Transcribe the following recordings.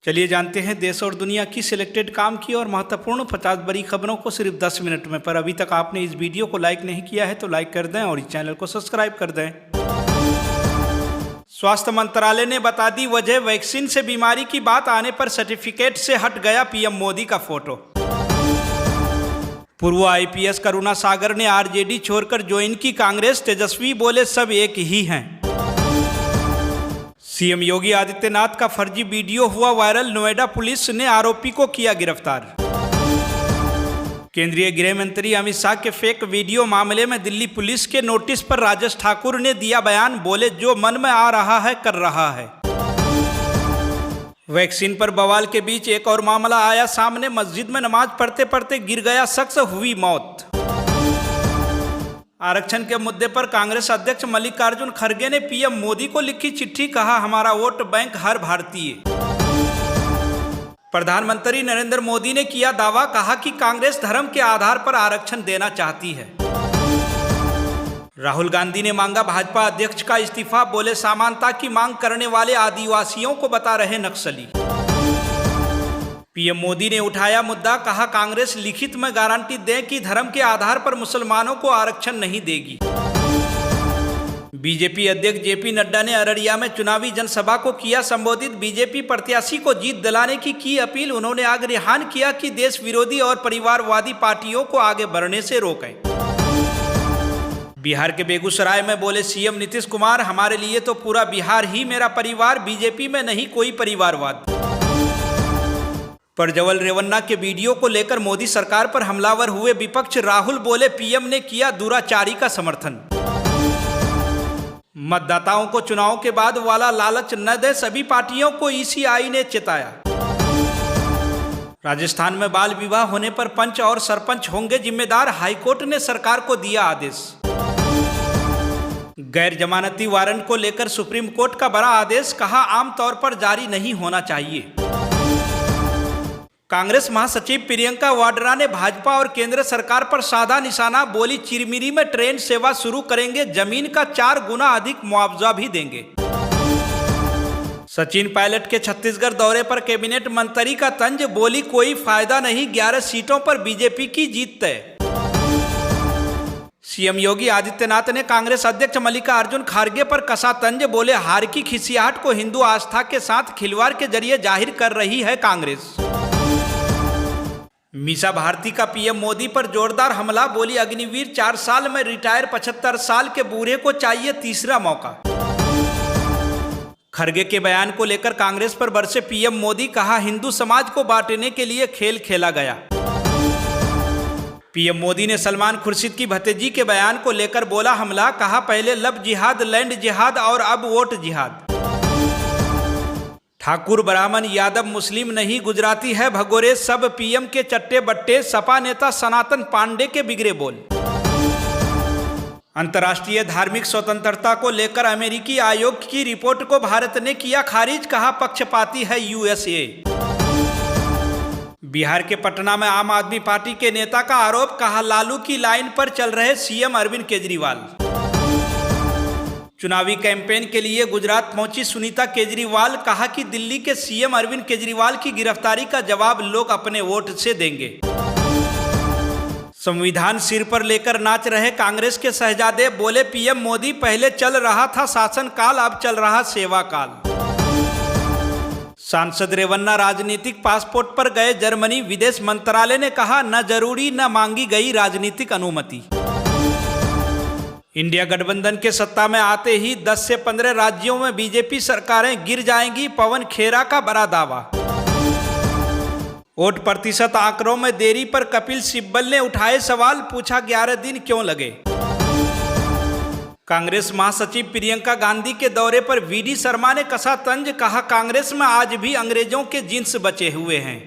चलिए जानते हैं देश और दुनिया की सिलेक्टेड काम की और महत्वपूर्ण 50 बड़ी खबरों को सिर्फ 10 मिनट में। पर अभी तक आपने इस वीडियो को लाइक नहीं किया है तो लाइक कर दें और इस चैनल को सब्सक्राइब कर दें। स्वास्थ्य मंत्रालय ने बता दी वजह, वैक्सीन से बीमारी की बात आने पर सर्टिफिकेट से हट गया पीएम मोदी का फोटो। पूर्व आईपीएस करुणा सागर ने आरजेडी छोड़कर ज्वाइन की कांग्रेस, तेजस्वी बोले सब एक ही हैं। सीएम योगी आदित्यनाथ का फर्जी वीडियो हुआ वायरल, नोएडा पुलिस ने आरोपी को किया गिरफ्तार। केंद्रीय गृह मंत्री अमित शाह के फेक वीडियो मामले में दिल्ली पुलिस के नोटिस पर राजेश ठाकुर ने दिया बयान, बोले जो मन में आ रहा है कर रहा है। वैक्सीन पर बवाल के बीच एक और मामला आया सामने, मस्जिद में नमाज पढ़ते पढ़ते गिर गया शख्स, हुई मौत। आरक्षण के मुद्दे पर कांग्रेस अध्यक्ष मल्लिकार्जुन खड़गे ने पीएम मोदी को लिखी चिट्ठी, कहा हमारा वोट बैंक हर भारतीय। प्रधानमंत्री नरेंद्र मोदी ने किया दावा, कहा कि कांग्रेस धर्म के आधार पर आरक्षण देना चाहती है। राहुल गांधी ने मांगा भाजपा अध्यक्ष का इस्तीफा, बोले समानता की मांग करने वाले आदिवासियों को बता रहे नक्सली। पीएम मोदी ने उठाया मुद्दा, कहा कांग्रेस लिखित में गारंटी दे कि धर्म के आधार पर मुसलमानों को आरक्षण नहीं देगी। बीजेपी अध्यक्ष जेपी नड्डा ने अररिया में चुनावी जनसभा को किया संबोधित, बीजेपी प्रत्याशी को जीत दिलाने की अपील। उन्होंने आग्रह किया कि देश विरोधी और परिवारवादी पार्टियों को आगे बढ़ने से रोकें। बिहार के बेगूसराय में बोले सीएम नीतीश कुमार, हमारे लिए तो पूरा बिहार ही मेरा परिवार, बीजेपी में नहीं कोई परिवारवाद। प्रज्वल रेवन्ना के वीडियो को लेकर मोदी सरकार पर हमलावर हुए विपक्ष, राहुल बोले पीएम ने किया दुराचारी का समर्थन। मतदाताओं को चुनाव के बाद वाला लालच न दे, सभी पार्टियों को ईसीआई ने चेताया। राजस्थान में बाल विवाह होने पर पंच और सरपंच होंगे जिम्मेदार, हाईकोर्ट ने सरकार को दिया आदेश। गैर जमानती वारंट को लेकर सुप्रीम कोर्ट का बड़ा आदेश, कहा आमतौर पर जारी नहीं होना चाहिए। कांग्रेस महासचिव प्रियंका वाड्रा ने भाजपा और केंद्र सरकार पर साधा निशाना, बोली चिरमिरी में ट्रेन सेवा शुरू करेंगे, जमीन का 4 गुना अधिक मुआवजा भी देंगे। सचिन पायलट के छत्तीसगढ़ दौरे पर कैबिनेट मंत्री का तंज, बोली कोई फायदा नहीं, 11 सीटों पर बीजेपी की जीत तय। सीएम योगी आदित्यनाथ ने कांग्रेस अध्यक्ष मल्लिकार्जुन खड़गे पर कसा तंज, बोले हार की खिसियाहट को हिंदू आस्था के साथ खिलवाड़ के जरिए जाहिर कर रही है कांग्रेस। मीसा भारती का पीएम मोदी पर जोरदार हमला, बोली अग्निवीर 4 साल में रिटायर 75 साल के बूढ़े को चाहिए तीसरा मौका। खड़गे के बयान को लेकर कांग्रेस पर बरसे पीएम मोदी, कहा हिंदू समाज को बांटने के लिए खेल खेला गया। पीएम मोदी ने सलमान खुर्शीद की भतीजी के बयान को लेकर बोला हमला, कहा पहले लव जिहाद, लैंड जिहाद और अब वोट जिहाद। ठाकुर ब्राह्मण यादव मुस्लिम नहीं गुजराती है भगोरे, सब पीएम के चट्टे बट्टे, सपा नेता सनातन पांडे के बिगड़े बोल। अंतर्राष्ट्रीय धार्मिक स्वतंत्रता को लेकर अमेरिकी आयोग की रिपोर्ट को भारत ने किया खारिज, कहा पक्षपाती है यूएसए। बिहार के पटना में आम आदमी पार्टी के नेता का आरोप, कहा लालू की लाइन पर चल रहे सीएम अरविंद केजरीवाल। चुनावी कैंपेन के लिए गुजरात पहुंची सुनीता केजरीवाल, कहा कि दिल्ली के सीएम अरविंद केजरीवाल की गिरफ्तारी का जवाब लोग अपने वोट से देंगे। संविधान सिर पर लेकर नाच रहे कांग्रेस के शहजादे, बोले पीएम मोदी पहले चल रहा था शासन काल, अब चल रहा सेवा काल। सांसद रेवन्ना राजनीतिक पासपोर्ट पर गए जर्मनी, विदेश मंत्रालय ने कहा न जरूरी न मांगी गई राजनीतिक अनुमति। इंडिया गठबंधन के सत्ता में आते ही 10 से 15 राज्यों में बीजेपी सरकारें गिर जाएंगी, पवन खेरा का बड़ा दावा। वोट प्रतिशत आंकड़ों में देरी पर कपिल सिब्बल ने उठाए सवाल, पूछा 11 दिन क्यों लगे। कांग्रेस महासचिव प्रियंका गांधी के दौरे पर वीडी शर्मा ने कसा तंज, कहा कांग्रेस में आज भी अंग्रेजों के जिन्स बचे हुए हैं।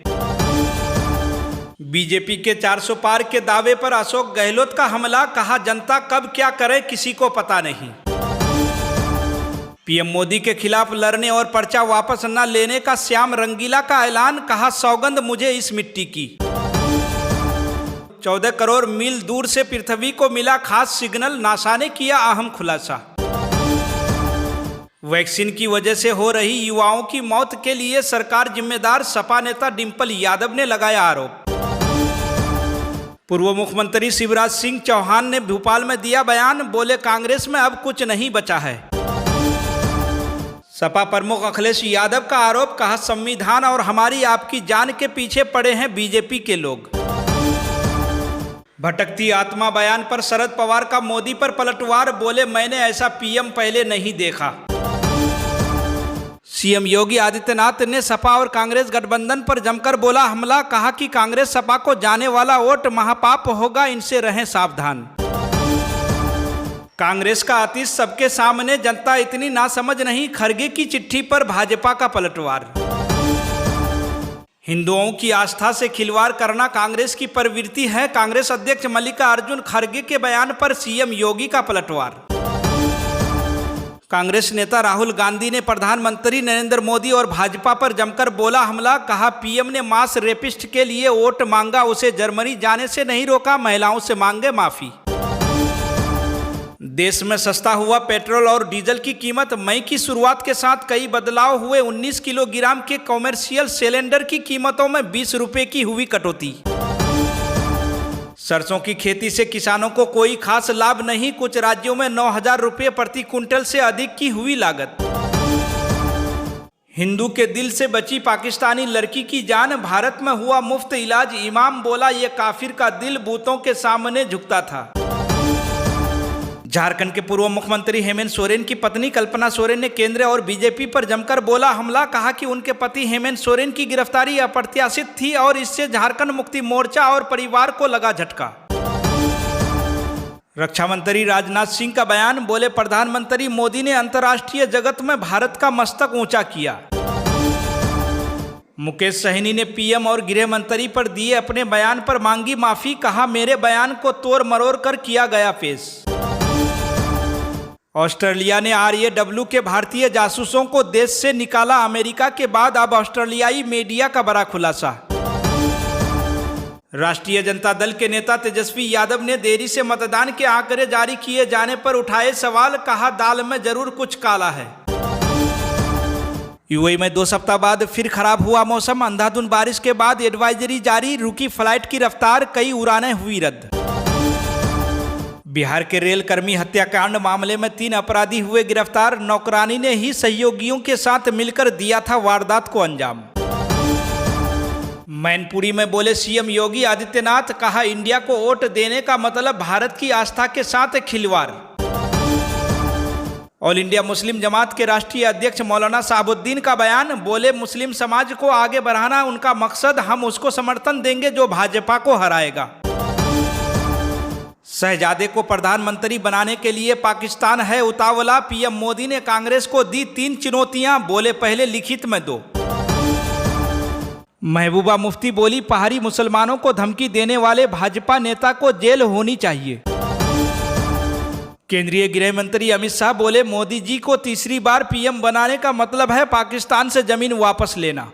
बीजेपी के 400 पार के दावे पर अशोक गहलोत का हमला, कहा जनता कब क्या करे किसी को पता नहीं। पीएम मोदी के खिलाफ लड़ने और पर्चा वापस न लेने का श्याम रंगीला का ऐलान, कहा सौगंध मुझे इस मिट्टी की। 14 करोड़ मील दूर से पृथ्वी को मिला खास सिग्नल, नासा ने किया अहम खुलासा। वैक्सीन की वजह से हो रही युवाओं की मौत के लिए सरकार जिम्मेदार, सपा नेता डिंपल यादव ने लगाया आरोप। पूर्व मुख्यमंत्री शिवराज सिंह चौहान ने भोपाल में दिया बयान, बोले कांग्रेस में अब कुछ नहीं बचा है। सपा प्रमुख अखिलेश यादव का आरोप, कहा संविधान और हमारी आपकी जान के पीछे पड़े हैं बीजेपी के लोग। भटकती आत्मा बयान पर शरद पवार का मोदी पर पलटवार, बोले मैंने ऐसा पीएम पहले नहीं देखा। सीएम योगी आदित्यनाथ ने सपा और कांग्रेस गठबंधन पर जमकर बोला हमला, कहा कि कांग्रेस सपा को जाने वाला वोट महापाप होगा, इनसे रहें सावधान। कांग्रेस का आतिश सबके सामने, जनता इतनी नासमझ नहीं, खरगे की चिट्ठी पर भाजपा का पलटवार। हिंदुओं की आस्था से खिलवाड़ करना कांग्रेस की प्रवृत्ति है, कांग्रेस अध्यक्ष मल्लिकार्जुन खरगे के बयान पर सीएम योगी का पलटवार। कांग्रेस नेता राहुल गांधी ने प्रधानमंत्री नरेंद्र मोदी और भाजपा पर जमकर बोला हमला, कहा पीएम ने मास रेपिस्ट के लिए वोट मांगा, उसे जर्मनी जाने से नहीं रोका, महिलाओं से मांगे माफी। देश में सस्ता हुआ पेट्रोल और डीजल की कीमत, मई की शुरुआत के साथ कई बदलाव हुए। 19 किलोग्राम के कॉमर्शियल सिलेंडर की कीमतों में 20 रुपए की हुई कटौती। सरसों की खेती से किसानों को कोई खास लाभ नहीं, कुछ राज्यों में 9,000 रुपये प्रति क्विंटल से अधिक की हुई लागत। हिंदू के दिल से बची पाकिस्तानी लड़की की जान, भारत में हुआ मुफ्त इलाज, इमाम बोला ये काफिर का दिल भूतों के सामने झुकता था। झारखंड के पूर्व मुख्यमंत्री हेमंत सोरेन की पत्नी कल्पना सोरेन ने केंद्र और बीजेपी पर जमकर बोला हमला, कहा कि उनके पति हेमंत सोरेन की गिरफ्तारी अप्रत्याशित थी और इससे झारखंड मुक्ति मोर्चा और परिवार को लगा झटका। रक्षा मंत्री राजनाथ सिंह का बयान, बोले प्रधानमंत्री मोदी ने अंतर्राष्ट्रीय जगत में भारत का मस्तक ऊंचा किया। मुकेश सहनी ने पीएम और गृह मंत्री पर दिए अपने बयान पर मांगी माफी, कहा मेरे बयान को तोड़ मरोड़ कर किया गया पेश। ऑस्ट्रेलिया ने RAW के भारतीय जासूसों को देश से निकाला, अमेरिका के बाद अब ऑस्ट्रेलियाई मीडिया का बड़ा खुलासा। राष्ट्रीय जनता दल के नेता तेजस्वी यादव ने देरी से मतदान के आंकड़े जारी किए जाने पर उठाए सवाल, कहा दाल में जरूर कुछ काला है। यूएई में 2 सप्ताह बाद फिर खराब हुआ मौसम, अंधाधुंध बारिश के बाद एडवाइजरी जारी, रुकी फ्लाइट की रफ्तार, कई उड़ानें हुई रद्द। बिहार के रेल कर्मी हत्याकांड मामले में 3 अपराधी हुए गिरफ्तार, नौकरानी ने ही सहयोगियों के साथ मिलकर दिया था वारदात को अंजाम। मैनपुरी में बोले सीएम योगी आदित्यनाथ, कहा इंडिया को वोट देने का मतलब भारत की आस्था के साथ खिलवाड़। ऑल इंडिया मुस्लिम जमात के राष्ट्रीय अध्यक्ष मौलाना साहबुद्दीन का बयान, बोले मुस्लिम समाज को आगे बढ़ाना उनका मकसद, हम उसको समर्थन देंगे जो भाजपा को हराएगा। शहजादे को प्रधानमंत्री बनाने के लिए पाकिस्तान है उतावला, पीएम मोदी ने कांग्रेस को दी 3 चुनौतियां, बोले पहले लिखित में दो। महबूबा मुफ्ती बोली पहाड़ी मुसलमानों को धमकी देने वाले भाजपा नेता को जेल होनी चाहिए। केंद्रीय गृह मंत्री अमित शाह बोले मोदी जी को तीसरी बार पीएम बनाने का मतलब है पाकिस्तान से जमीन वापस लेना।